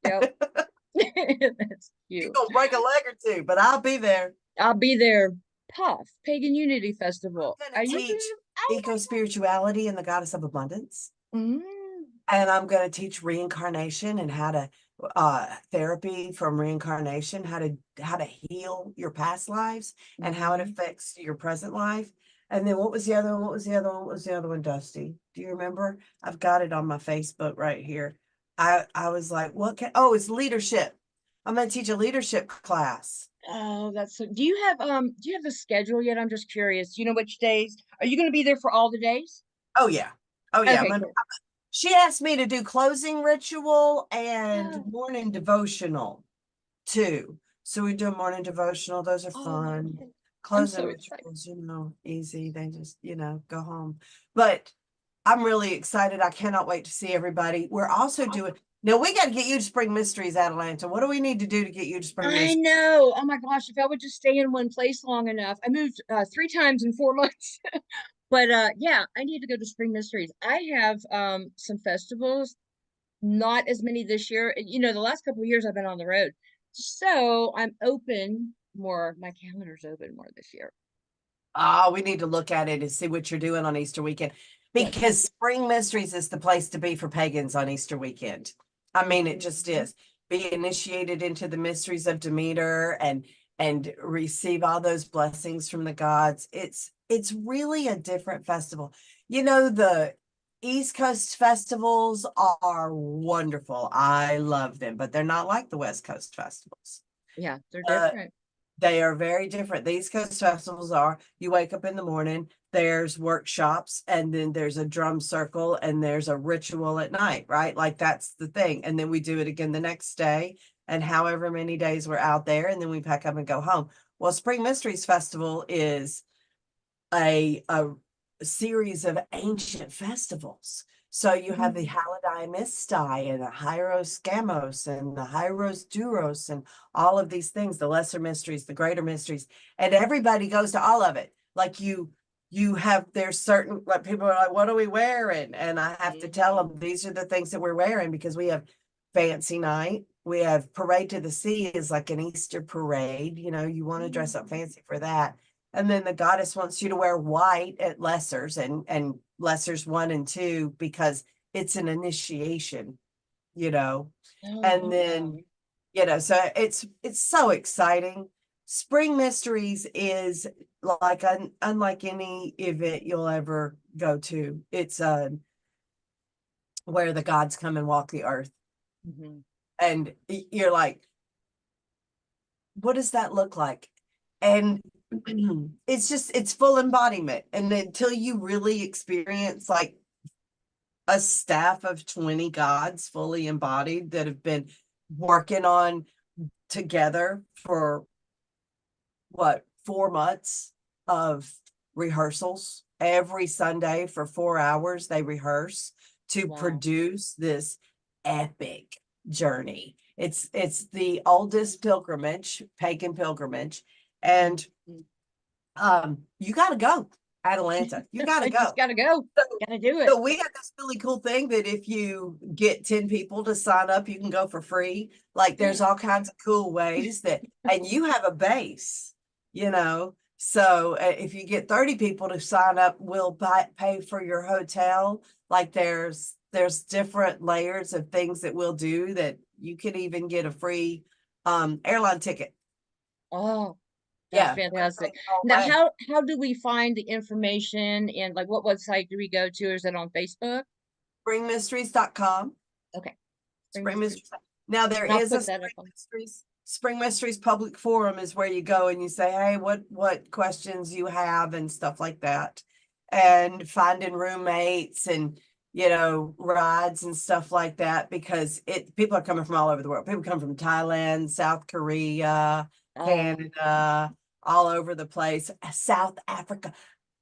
Yep. That's cute.
You're going to break a leg or two, but I'll be there.
I'll be there. Puff, Pagan Unity Festival.
I'm going to teach eco-spirituality and the goddess of abundance. And I'm going to teach reincarnation and how to therapy from reincarnation, how to heal your past lives and how it affects your present life. And then what was the other one? What was the other one, Dusty? Do you remember? I've got it on my Facebook right here. I was like, it's leadership. I'm going to teach a leadership class.
Oh, do you have the schedule yet? I'm just curious. You know which days? Are you going to be there for all the days?
Oh yeah. Okay,
cool.
She asked me to do closing ritual and morning devotional too. So we do a morning devotional. Those are fun. Closing rituals, easy. They just, go home. But I'm really excited. I cannot wait to see everybody. We're also doing, now we got to get you to Spring Mysteries, Atalanta. What do we need to do to get you to Spring Mysteries?
I know. Oh my gosh, if I would just stay in one place long enough. I moved 3 times in 4 months. But yeah, I need to go to Spring Mysteries. I have some festivals, not as many this year. The last couple of years I've been on the road. So I'm open more. My calendar's open more this year.
We need to look at it and see what you're doing on Easter weekend. Because Spring Mysteries is the place to be for pagans on Easter weekend. I mean, it just is. Be initiated into the mysteries of Demeter and receive all those blessings from the gods. It's really a different festival. The East Coast festivals are wonderful. I love them, but they're not like the West Coast festivals.
Yeah, they're different.
They are very different. The East Coast festivals you wake up in the morning, there's workshops, and then there's a drum circle, and there's a ritual at night, right? Like that's the thing. And then we do it again the next day, and however many days we're out there, and then we pack up and go home. Well, Spring Mysteries Festival is a series of ancient festivals. So you have the Halidai Mistai and the Hyros Gamos and the Hyros Duros and all of these things, the lesser mysteries, the greater mysteries, and everybody goes to all of it. Like you have, there's certain, like people are like, what are we wearing? And I have to tell them these are the things that we're wearing, because we have fancy night. We have parade to the sea is like an Easter parade. You know, you want to dress up fancy for that. And then the goddess wants you to wear white at lessers and lessers 1 and 2, because it's an initiation, you know. And then, you know, so it's so exciting. Spring Mysteries is like unlike any event you'll ever go to. It's where the gods come and walk the earth. And you're like, what does that look like? And it's full embodiment. And until you really experience like a staff of 20 gods fully embodied that have been working on together for 4 months of rehearsals every Sunday for 4 hours, they rehearse to produce this epic journey. It's the oldest pilgrimage, pagan pilgrimage, and you got to go, Atalanta. You got to go.
Just gotta go. Gotta do it.
So we have this really cool thing that if you get 10 people to sign up, you can go for free. Like there's all kinds of cool ways that, and you have a base, you know. So if you get 30 people to sign up, we'll pay for your hotel. Like there's different layers of things that we'll do, that you can even get a free airline ticket.
Oh, that's fantastic. Now, how do we find the information, and like what website do we go to? Is it on Facebook?
Springmysteries.com.
Okay.
Spring Mysteries. Now there is a Spring Mysteries public forum is where you go and you say, hey, what questions you have and stuff like that. And finding roommates and, you know, rides and stuff like that, because people are coming from all over the world. People come from Thailand, South Korea, Canada, all over the place. South Africa.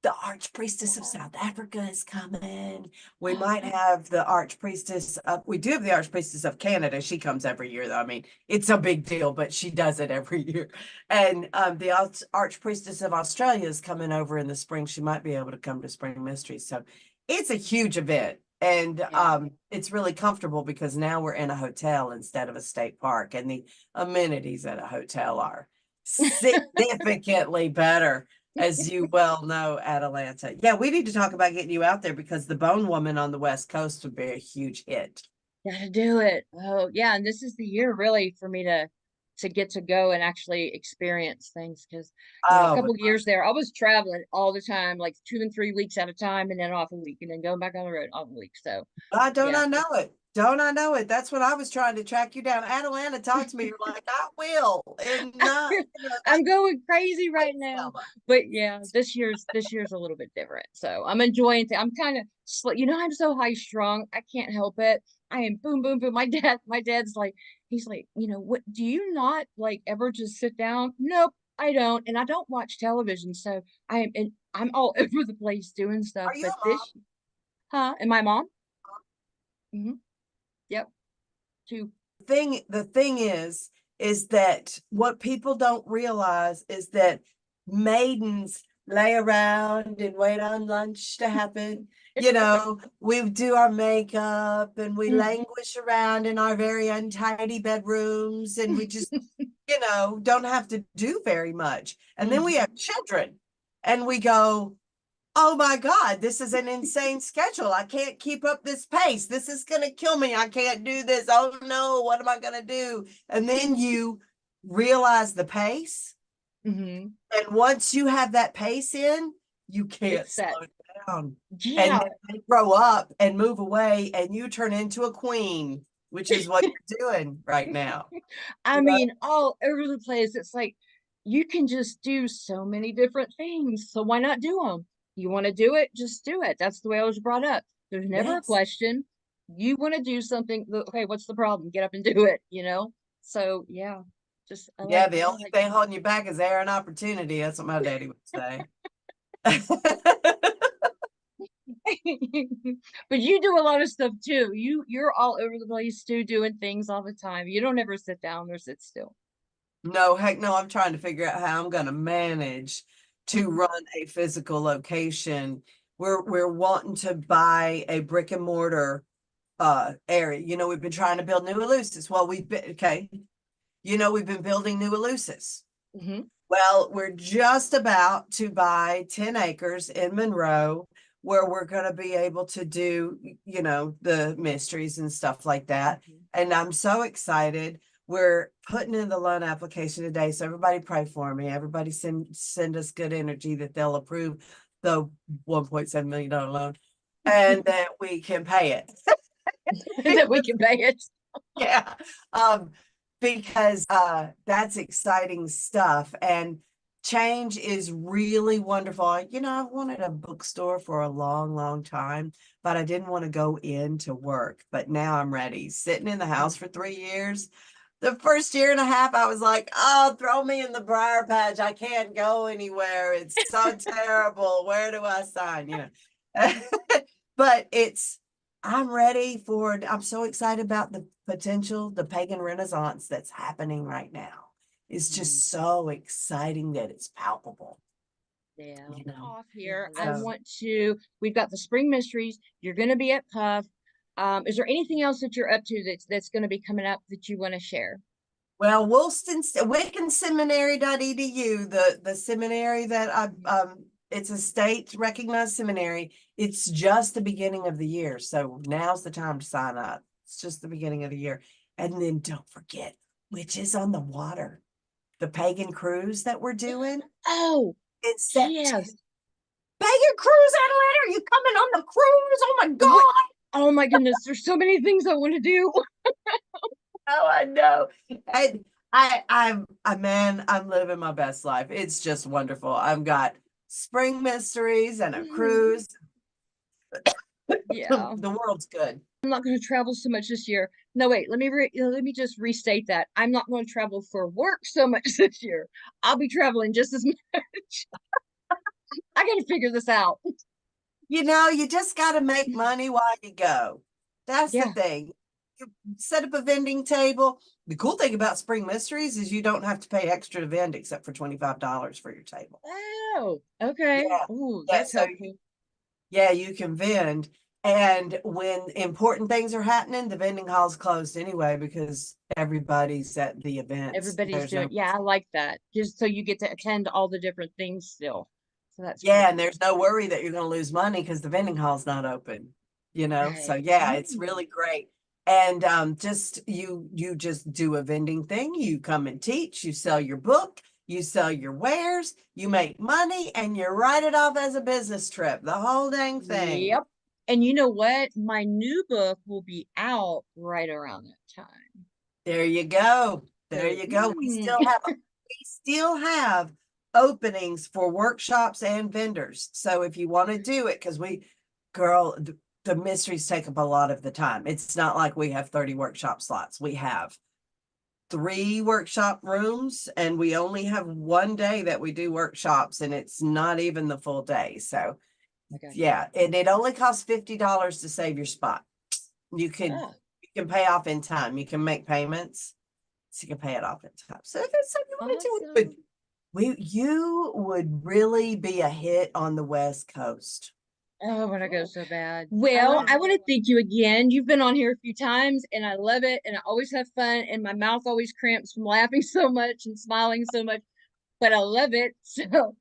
The Archpriestess of South Africa is coming. We might have the Archpriestess of, we do have the Archpriestess of Canada. She comes every year, though. I mean, it's a big deal, but she does it every year. And the Archpriestess of Australia is coming over in the spring. She might be able to come to Spring Mysteries. So it's a huge event. And it's really comfortable because now we're in a hotel instead of a state park. And the amenities at a hotel are significantly better, as you well know, Atalanta. Yeah, we need to talk about getting you out there, because the Bone Woman on the West Coast would be a huge hit.
Gotta do it. Oh yeah, and this is the year really for me to get to go and actually experience things, because a couple of years there I was traveling all the time, like 2 and 3 weeks at a time, and then off a week, and then going back on the road off a week. So
I know it. Don't I know it? That's what I was trying to track you down. Atalanta, talk to me. You're like, I will. And not,
I'm going crazy right now. But yeah, this year's a little bit different. So I'm enjoying it. I'm kind of, I'm so high strung. I can't help it. I am boom, boom, boom. My dad's like, he's like, what, do you not like ever just sit down? Nope, I don't. And I don't watch television. So I'm all over the place doing stuff.
Are you
But
a mom?
and my mom? Mm-hmm. Yep. 2.
The thing is that what people don't realize is that maidens lay around and wait on lunch to happen. You know, we do our makeup and we languish around in our very untidy bedrooms, and we just, don't have to do very much. And then we have children and we go, oh my God, this is an insane schedule. I can't keep up this pace. This is going to kill me. I can't do this. Oh no, what am I going to do? And then you realize the pace. And once you have that pace in, you can't slow down.
Yeah.
And they grow up and move away, and you turn into a queen, which is what you're doing right now.
I mean, all over the place. It's like, you can just do so many different things. So why not do them? You want to do it, just do it. That's the way I was brought up. There's never a question. You want to do something. Okay, what's the problem? Get up and do it, So yeah,
the only thing holding you back is air and opportunity. That's what my daddy would say.
But you do a lot of stuff too. You're all over the place too, doing things all the time. You don't ever sit down or sit still.
No, heck no, I'm trying to figure out how I'm going to manage to run a physical location. We're wanting to buy a brick and mortar area. You know, we've been trying to build new Elusis. Well, we've been okay. You know, we've been building new Elusis.
Mm-hmm.
Well, we're just about to buy 10 acres in Monroe where we're going to be able to do, you know, the mysteries and stuff like that. And I'm so excited. We're putting in the loan application today. So everybody pray for me. Everybody send us good energy that they'll approve the $1.7 million loan and that we can pay it.
That we can pay it.
Yeah. Because that's exciting stuff. And change is really wonderful. You know, I've wanted a bookstore for a long, long time, but I didn't want to go into work. But now I'm ready. Sitting in the house for 3 years. The first year and a half, I was like, oh, throw me in the briar patch. I can't go anywhere. It's so terrible. Where do I sign? You know, but I'm ready for it. I'm so excited about the potential, the pagan renaissance that's happening right now. It's just so exciting that it's palpable.
Yeah.
You know?
Off here.
So,
I want to, we've got the spring mysteries. You're going to be at Puff. Is there anything else that you're up to that's going to be coming up that you want to share?
well, Wiccan Seminary.edu, the seminary that it's a state recognized seminary. It's just the beginning of the year. So now's the time to sign up. It's just the beginning of the year. And then don't forget, Witches on the Water, the pagan cruise that we're doing.
Oh,
It's
yes.
Pagan cruise, Atalanta. Are you coming on the cruise? Oh my God.
Oh my goodness. There's so many things I want to do.
Oh, I know. And I'm living my best life. It's just wonderful. I've got spring mysteries and a cruise.
Yeah.
The world's good.
I'm not going to travel so much this year. No, wait, let me just restate that. I'm not going to travel for work so much this year. I'll be traveling just as much. I got to figure this out.
You know, you just got to make money while you go. That's the thing. You set up a vending table. The cool thing about Spring Mysteries is you don't have to pay extra to vend except for $25 for your table.
Oh, okay.
Yeah.
Ooh,
Yeah,
that's
so
helpful.
Yeah, you can vend. And when important things are happening, the vending hall's closed anyway because everybody's at the events.
Everybody's doing, yeah, I like that. Just so you get to attend all the different things still. So that's
Yeah,
great.
and there's no worry that you're going to lose money because the vending hall's not open, you know?
Right.
So yeah, it's really great. And just you just do a vending thing. You come and teach, you sell your book, you sell your wares, you make money, and you write it off as a business trip, the whole dang thing.
Yep. And you know what? My new book will be out right around that time.
There you go. There you go. We still have openings for workshops and vendors. So if you want to do it, because girl, the mysteries take up a lot of the time. It's not like we have 30 workshop slots. We have 3 workshop rooms and we only have one day that we do workshops and it's not even the full day. So yeah, and it only costs $50 to save your spot. You can pay off in time. You can make payments. So you can pay it off in time. So if it's something you want to do, you would really be a hit on the West Coast.
Oh, I want to go so bad. Well, I want to thank you again. You've been on here a few times and I love it. And I always have fun and my mouth always cramps from laughing so much and smiling so much, but I love it. So,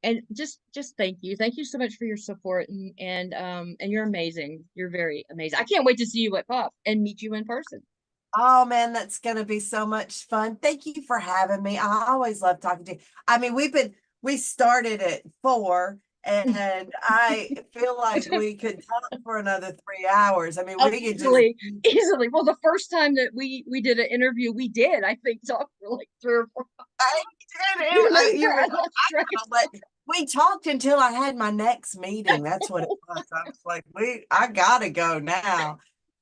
and just thank you. Thank you so much for your support and you're amazing. You're very amazing. I can't wait to see you at Pop and meet you in person.
Oh man, that's going to be so much fun. Thank you for having me. I always love talking to you. I mean, we started at 4 and I feel like we could talk for another 3 hours. I mean, we could
easily. Well, the first time that we did an interview, we did, I think, talk for like 3 or 4
hours. We talked until I had my next meeting. That's what it was. I was like, I gotta go now.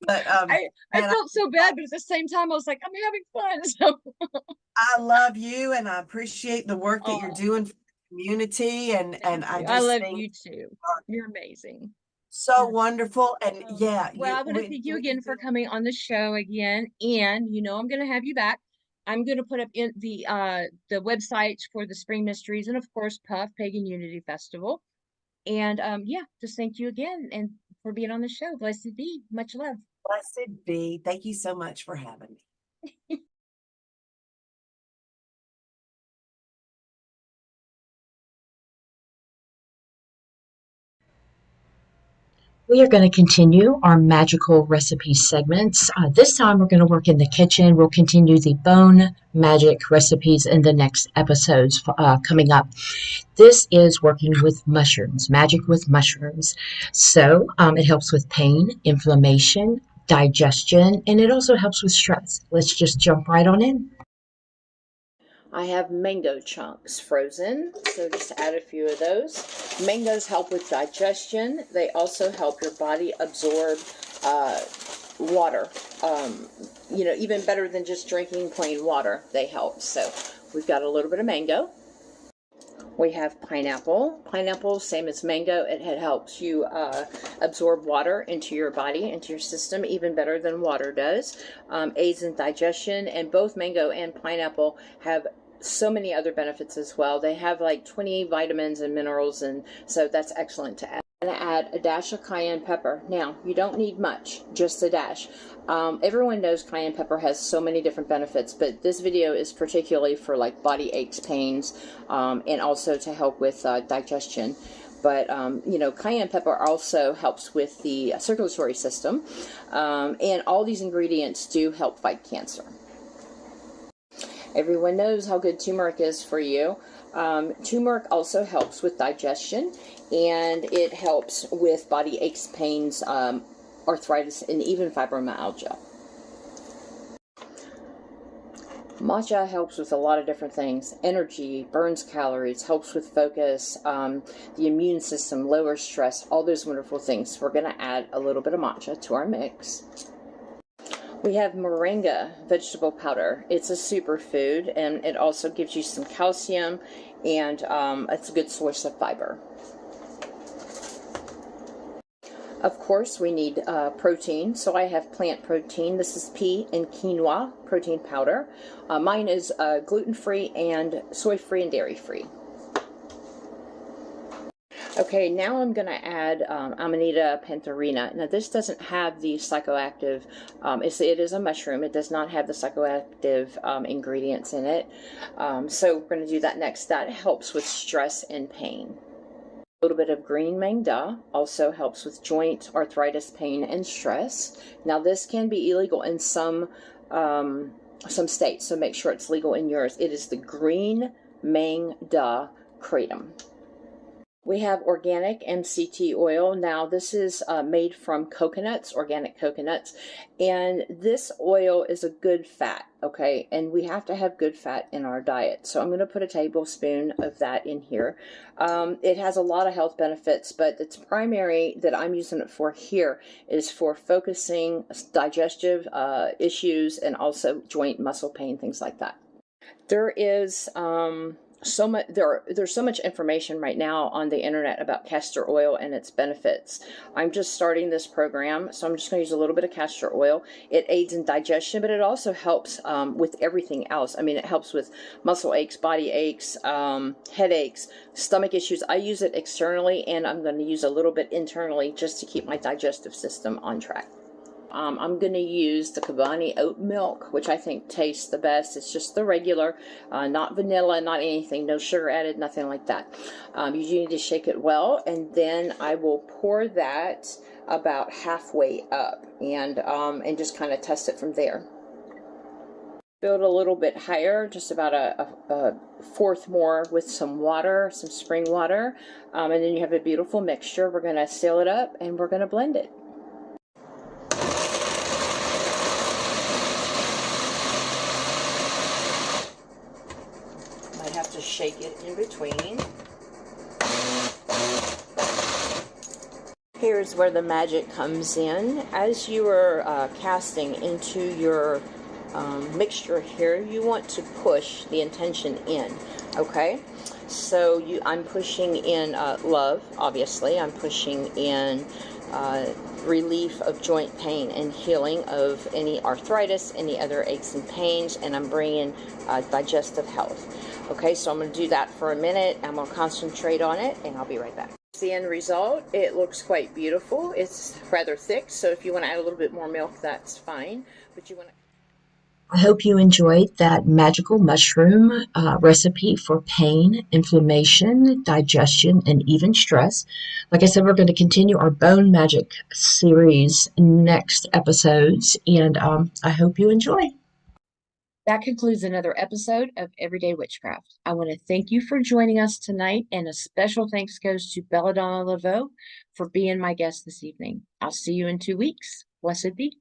But
I felt so bad, but at the same time, I was like, I'm having fun. So
I love you and I appreciate the work that you're doing for the community. And I
love
think
you too. You're amazing.
so wonderful. And yeah,
well, I want to thank you again for coming on the show again. And I'm going to have you back. I'm going to put up in the websites for the Spring Mysteries and of course Puff Pagan Unity Festival. And yeah, just thank you again and for being on the show. Blessed be. Much love.
Blessed be. Thank you so much for having me.
We are going to continue our magical recipe segments. This time we're going to work in the kitchen. We'll continue the bone magic recipes in the next episodes coming up. This is working with mushrooms, magic with mushrooms. So it helps with pain, inflammation, digestion, and it also helps with stress. Let's just jump right on in. I have mango chunks frozen, so just add a few of those. Mangoes help with digestion. They also help your body absorb water. Even better than just drinking plain water, they help. So we've got a little bit of mango. We have pineapple. Pineapple, same as mango, it helps you absorb water into your body, into your system, even better than water does. Aids in digestion, and both mango and pineapple have so many other benefits as well. They have like 20 vitamins and minerals, and so that's excellent to add. I'm going to add a dash of cayenne pepper. Now, you don't need much, just a dash. Everyone knows cayenne pepper has so many different benefits, but this video is particularly for like body aches, pains, and also to help with digestion. But, cayenne pepper also helps with the circulatory system, and all these ingredients do help fight cancer. Everyone knows how good turmeric is for you. Turmeric also helps with digestion, and it helps with body aches, pains, arthritis, and even fibromyalgia. Matcha helps with a lot of different things. Energy, burns calories, helps with focus, the immune system, lowers stress, all those wonderful things. We're going to add a little bit of matcha to our mix. We have moringa vegetable powder. It's a superfood, and it also gives you some calcium, and it's a good source of fiber. Of course, we need protein, so I have plant protein. This is pea and quinoa protein powder. Mine is gluten-free and soy-free and dairy-free. Okay, now I'm going to add Amanita pantherina. Now, this doesn't have the psychoactive, it is a mushroom. It does not have the psychoactive ingredients in it. So we're going to do that next. That helps with stress and pain. A little bit of green Maeng Da also helps with joint arthritis, pain, and stress. Now, this can be illegal in some states, so make sure it's legal in yours. It is the green Maeng Da kratom. We have organic MCT oil. Now, this is made from coconuts, organic coconuts, and this oil is a good fat, okay? And we have to have good fat in our diet. So I'm going to put a tablespoon of that in here. It has a lot of health benefits, but its primary that I'm using it for here is for focusing digestive issues and also joint muscle pain, things like that. There is so much there's so much information right now on the internet about castor oil and its benefits. I'm just starting this program, so I'm just going to use a little bit of castor oil. It aids in digestion, but it also helps with everything else. I mean, it helps with muscle aches, body aches, headaches, stomach issues. I use it externally, and I'm going to use a little bit internally just to keep my digestive system on track. I'm going to use the Kabani oat milk, which I think tastes the best. It's just the regular, not vanilla, not anything, no sugar added, nothing like that. You do need to shake it well, and then I will pour that about halfway up and just kind of test it from there. Build a little bit higher, just about a fourth more with some water, some spring water, and then you have a beautiful mixture. We're going to seal it up, and we're going to blend it. To shake it in between. Here's where the magic comes in. As you are casting into your mixture here, you want to push the intention in, okay? So I'm pushing in love, obviously. I'm pushing in relief of joint pain and healing of any arthritis, any other aches and pains, and I'm bringing digestive health. Okay, so I'm going to do that for a minute. I'm going to concentrate on it, and I'll be right back. The end result, it looks quite beautiful. It's rather thick, so if you want to add a little bit more milk, that's fine. But you want to...
I hope you enjoyed that magical mushroom recipe for pain, inflammation, digestion, and even stress. Like I said, we're going to continue our bone magic series next episodes, and I hope you enjoy.
That concludes another episode of Everyday Witchcraft. I want to thank you for joining us tonight, and a special thanks goes to Belladonna Laveau for being my guest this evening. I'll see you in 2 weeks. Blessed be.